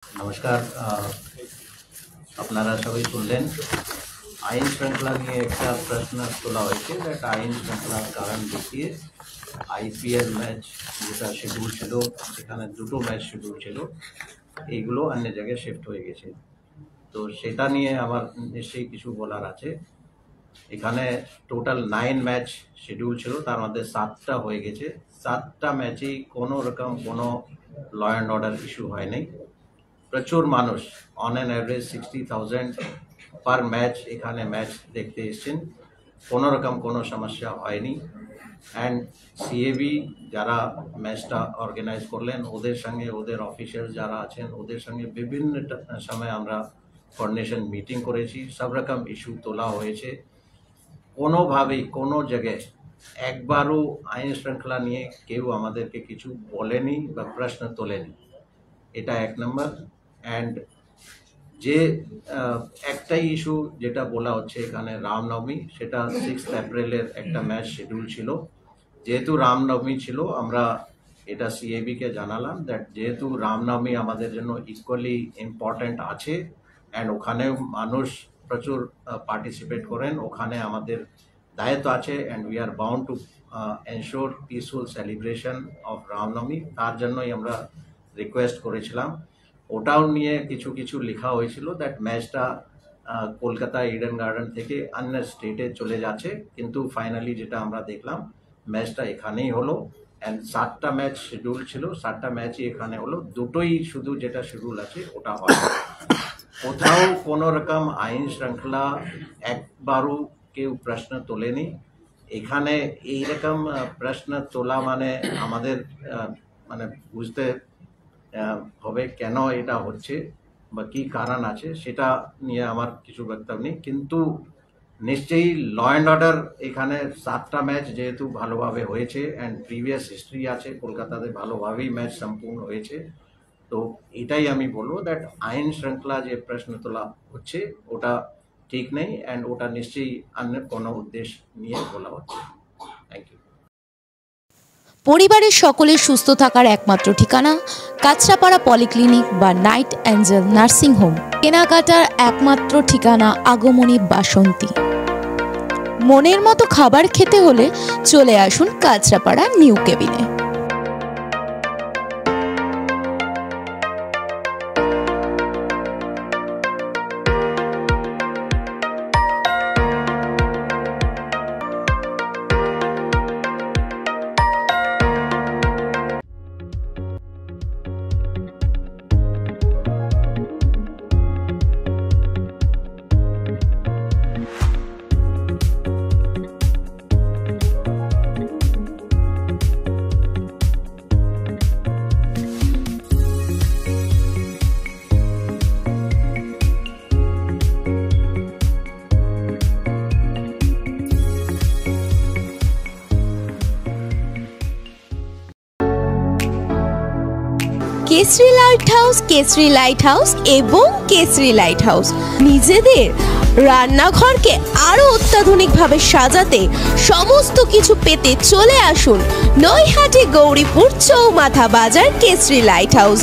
নমস্কার। আপনারা সবাই শুনলেন আইন শৃঙ্খলা নিয়ে একটা প্রশ্ন তোলা হয়েছে, দ্যাট আইন শৃঙ্খলার কারণ দেখিয়ে আইপিএল ম্যাচ যেটা শিডিউল ছিল, সেখানে দুটো ম্যাচ শিডিউল ছিল, এইগুলো অন্য জায়গায় শিফট হয়ে গেছে। তো সেটা নিয়ে আমার নিশ্চয়ই কিছু বলার আছে। এখানে টোটাল 9 ম্যাচ শিডিউল ছিল, তার মধ্যে 7টা হয়ে গেছে। 7টা ম্যাচেই কোনো রকম কোনো ল অ্যান্ড অর্ডার ইস্যু হয়নি। প্রচুর মানুষ, on an average 60,000 per match এখানে ম্যাচ দেখতে এসছেন। কোনো রকম কোনো সমস্যা হয়নি। অ্যান্ড সিএবি যারা ম্যাচটা অর্গানাইজ করলেন, ওদের সঙ্গে ওদের অফিসার যারা আছেন, ওদের সঙ্গে বিভিন্ন সময় আমরা কোঅর্ডিনেশন মিটিং করেছি। সব রকম ইস্যু তোলা হয়েছে। কোনোভাবেই কোনো জায়গায় একবারও আইন শৃঙ্খলা নিয়ে কেউ আমাদেরকে কিছু বলেনি বা প্রশ্ন তোলেনি। এটা এক নম্বর। অ্যান্ড যে একটাই ইস্যু যেটা বলা হচ্ছে এখানে রামনবমী, সেটা 6 এপ্রিলের একটা ম্যাচ শিডিউল ছিল। যেহেতু রামনবমী ছিল, আমরা এটা সিএবিকে জানালাম দ্যাট যেহেতু রামনবমী আমাদের জন্য ইকুয়ালি ইম্পর্ট্যান্ট আছে, অ্যান্ড ওখানেও মানুষ প্রচুর পার্টিসিপেট করেন, ওখানে আমাদের দায়িত্ব আছে, and we are bound to ensure peaceful celebration of Ramnavami. তার জন্যই আমরা রিকোয়েস্ট করেছিলাম। ওটাও নিয়ে কিছু কিছু লেখা হয়েছিল দ্যাট ম্যাচটা কলকাতা ইডেন গার্ডেন থেকে অন্য স্টেটে চলে যাচ্ছে, কিন্তু ফাইনালি যেটা আমরা দেখলাম ম্যাচটা এখানেই হলো। অ্যান্ড 7টা ম্যাচ শিডিউল ছিল, 7টা ম্যাচই এখানে হলো। দুটোই শুধু যেটা শিডিউল আছে ওটা হয়। কোথাও কোনো রকম আইন শৃঙ্খলা একবারও কেউ প্রশ্ন তোলেনি। এখানে এইরকম প্রশ্ন তোলা মানে আমাদের মানে বুঝতে হবে কেন এটা হচ্ছে বা কী কারণ আছে, সেটা নিয়ে আমার কিছু বক্তব্য নেই। কিন্তু নিশ্চয়ই ল অ্যান্ড অর্ডার এখানে 7টা ম্যাচ যেহেতু ভালোভাবে হয়েছে, অ্যান্ড প্রিভিয়াস হিস্ট্রি আছে, কলকাতাতে ভালোভাবেই ম্যাচ সম্পূর্ণ হয়েছে। তো এটাই আমি বলবো দ্যাট আইন শৃঙ্খলা যে প্রশ্ন তোলা হচ্ছে ওটা ঠিক নেই, অ্যান্ড ওটা নিশ্চয়ই অন্য কোনো উদ্দেশ্য নিয়ে বলা হচ্ছে। Thank you. পরিবারের সকলের সুস্থ থাকার একমাত্র ঠিকানা কাঁচরাপাড়া পলিক্লিনিক বা নাইট অ্যাঞ্জেল নার্সিং হোম। কেনাকাটার একমাত্র ঠিকানা আগমনী বাসন্তী। মনের মতো খাবার খেতে হলে চলে আসুন কাঁচরাপাড়া নিউ কেবিনে। কেসরি লাইট হাউস এবং কেসরি লাইট হাউস নিজেদের রান্নাঘরকে আরো অত্যাধুনিকভাবে সাজাতে, সমস্ত কিছু পেতে চলে আসুন নৈহাটি গৌরীপুর চৌমাথা বাজার কেসরি লাইট হাউস।